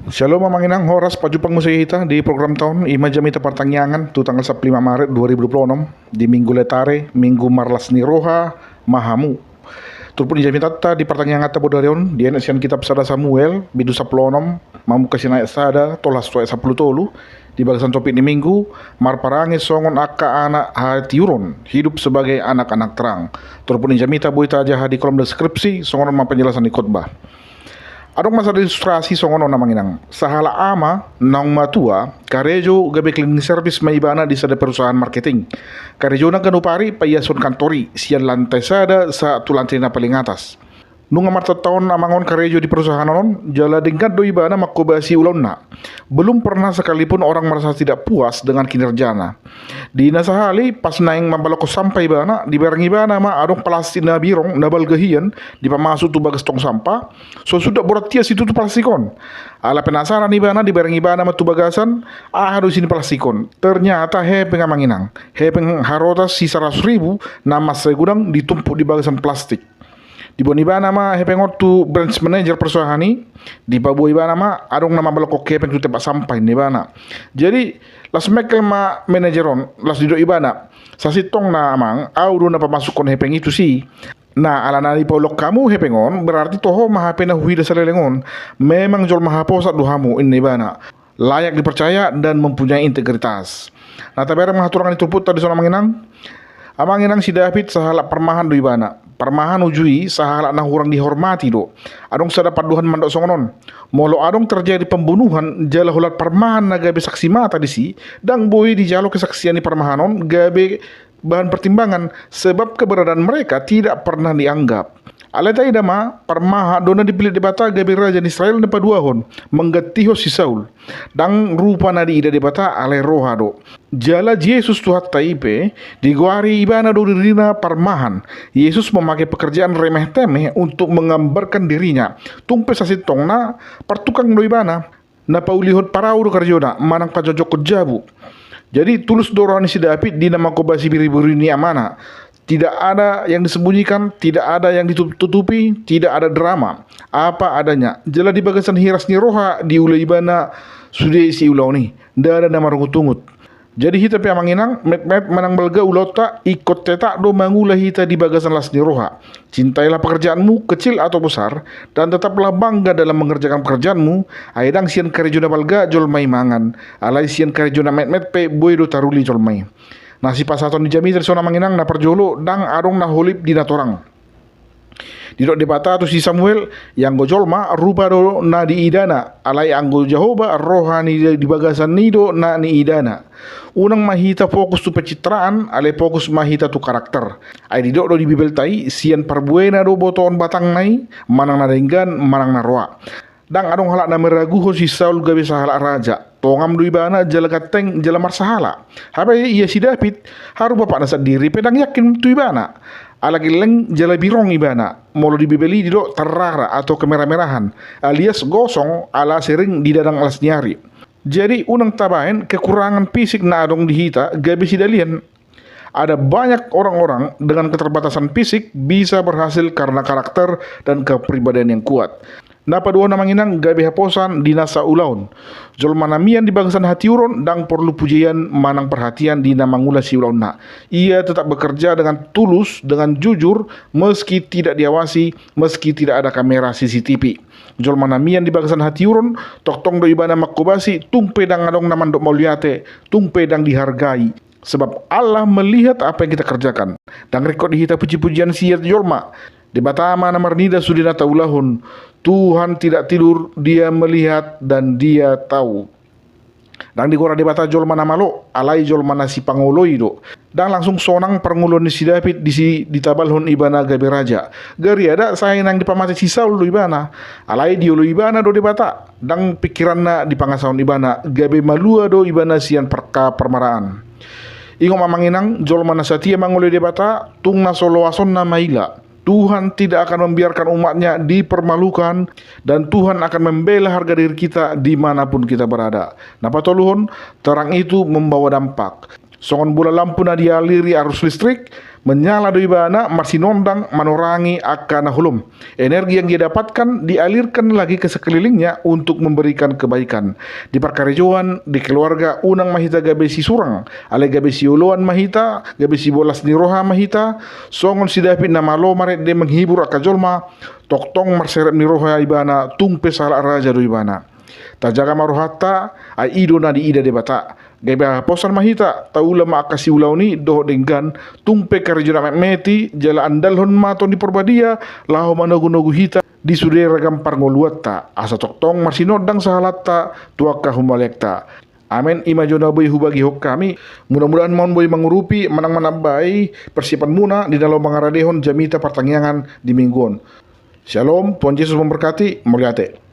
Shalom mamanginang horas pajupang musihita di program tahun ima jamita pertanyaan tu tanggal 15 Maret 2026 di Minggu Letare, Minggu Marlas ni Roha, Mahamu. Turpun jamita ta di pertanyaan ta bodarion di enasian kitab Sada Samuel bidu 16 mamu kasina sada tolas tu 10 tolu di bagasan topik ni Minggu marparangi songon akka anak hatiuron hidup sebagai anak-anak terang. Turpun jamita buita aja di kolom deskripsi songon penjelasan di khotbah. Adong masa ilustrasi songono namanginang sahala ama naung matua karejo gabe cleaning service maibana di sada perusahaan marketing. Karejo na ganupari payason kantori sian lantai sada sa tu lantai na paling atas. Nung amarta tahun amangon karejo di perusahaan non jala dengkat doi bana makobasi ulonna. Belum pernah sekalipun orang merasa tidak puas dengan kinerjana. Di nasahali pas naing mambaloko sampai bana dibarengi bana ma adong plastik na birong na balgahian di pamasuk tu bagas tong sampah. So sudah borat tias itu tu plastikon. Ala penasaran ni bana dibarengi bana ma tu bagasan harus ini plastikon. Ternyata hepeng amanginang. Hepeng harotas si 100.000 nama segudang ditumpuk di bagasan plastik. Di bonibana ma hepengot tu branch manager perusahaan ini di babu ibana ma adong nama balokok hepeng tu tempat sampah ni bana. Jadi las mekel ma manageron las dido ibana sasitong na amang audo na pamasukon hepeng itu sih. Nah ala nari polok kamu hepengon berarti toho maha pena huida salelengon memang jol maha posat duhamu ini bana layak dipercaya dan mempunyai integritas. Nah tabarang mahaturangan itu put tadi sona manginang amanginang si David sahala permahan do ibana. Permahan ujui sahala na hurang dihormati do. Adong sada paduhan mandok songonon. Molo adong terjadi pembunuhan jala hulat permahan na gabe saksi mata di si dang boy di jalo kesaksian di permahanon gabe bahan pertimbangan sebab keberadaan mereka tidak pernah dianggap. Aleta idama permaha dona dipilih debata gabe raja Israel ne paduahon menggetiho si Saul dang rupa nadi ida debata ale roha do. Jala Yesus tuhat taipe diguari ibana do dirina permahan. Yesus memakai pekerjaan remeh temeh untuk menggambarkan dirinya. Tumpe sasitong na partukang do ibana na paulihot parau do karjona manang pajojok jabu. Jadi tulus dorani si David di nama kobasi biri-biri ni amana. Tidak ada yang disembunyikan, tidak ada yang ditutupi, tidak ada drama. Apa adanya. Jala di bagasan hiras ni roha di ulai ibana sudah isi ulau ni. Tidak ada nama rungut-tungut. Jadi hita pe amanginang met manang balga ulota ikut tetak do mangulah hita di bagasan las ni roha. Cintailah pekerjaanmu kecil atau besar dan tetaplah bangga dalam mengerjakan pekerjaanmu. Aidang sian karejuna balga jol mai mangan. Alai sian karejuna met pe boy do taruli jol mai. Nasi pasaton di jami tersona manginang na perjolo dang adong na holip di natorang. Didok debata tu si Samuel yang gojolma rupa do na di idana alai anggo Jehovah rohani di bagasan nido na ni idana. Unang mahita fokus tu pencitraan alai fokus mahita tu karakter. Ai didok do di bibel tai sian parbuena do boton batang nai manang na denggan manang na roa. Dang adong halak na meraguho si Saul gabe sahala raja. Tongam du ibana jala kateng jala marsahala. Habai iya si David haru bapak nasa diri pedang yakin tu ibana. Alagi leng jala birong ibana. Molo dibibeli dido terara atau kemerah-merahan alias gosong ala sering di dadang alas nyari. Jadi unang tabain kekurangan fisik na adong dihita gabe si dalian. Ada banyak orang-orang dengan keterbatasan fisik bisa berhasil karena karakter dan kepribadian yang kuat. Napa dua namanginang gabe haposan di nasa ulaun. Jol manamian di bangsan hati uron dang perlu pujian manang perhatian di namangula si ulaunna. Ia tetap bekerja dengan tulus, dengan jujur, meski tidak diawasi, meski tidak ada kamera CCTV. Jol manamian di bangsan hati uron, toktong do ibana makobasi, tumpe dang adong naman do mauliate, tumpe dang dihargai. Sebab Allah melihat apa yang kita kerjakan. Dan rekod hita puji-pujian siat jolma. Di batama namar nida sudina taulahun. Tuhan tidak tidur, dia melihat dan dia tahu. Dan di gora debata jol mana malo, alai jol mana si pangoloi do. Dan langsung sonang perngulon si David di tabalhon ibana gabe raja. Gari ada saya nang dipamati si Saul do ibana. Alai diolo ibana do debata. Dan pikiranna di pangasaon ibana gabe malua do ibana sian perka permaraan. Ingo mamanginang jol mana satia mangoloi debata tung na soloason na maila. Tuhan tidak akan membiarkan umatnya dipermalukan dan Tuhan akan membela harga diri kita dimanapun kita berada. Napa toluhon terang itu membawa dampak. Songon bola lampu na dialiri arus listrik Menyala doi bana marsinondang manorangi akana hulum. Energi yang dia dapatkan dialirkan lagi ke sekelilingnya untuk memberikan kebaikan. Di parkarejoan, di keluarga unang mahita gabesi surang, ale gabesi uluan mahita, gabesi bolas niroha mahita, songon sidapit na malo maret de menghibur akajolma, toktong marseret niroha ibana, tungpe salah raja do ibana. Tajaga marohata ai ido na di ida debata. Gaya posan mahita taula ma akasi ulauni doh denggan tumpe karjuna meti jala andalhon maton di porbadia laho manogu-nogu hita di sudera gampar ngoluatta asa toktong marsinodang sahalatta tuaka humalekta. Amen ima jona boy hubagi hok kami. Mudah-mudahan mon boy mengurupi menang menambai persiapan muna di dalam mangaradehon jamita pertangyangan di mingguan. Shalom, Tuhan Yesus memberkati, muliate.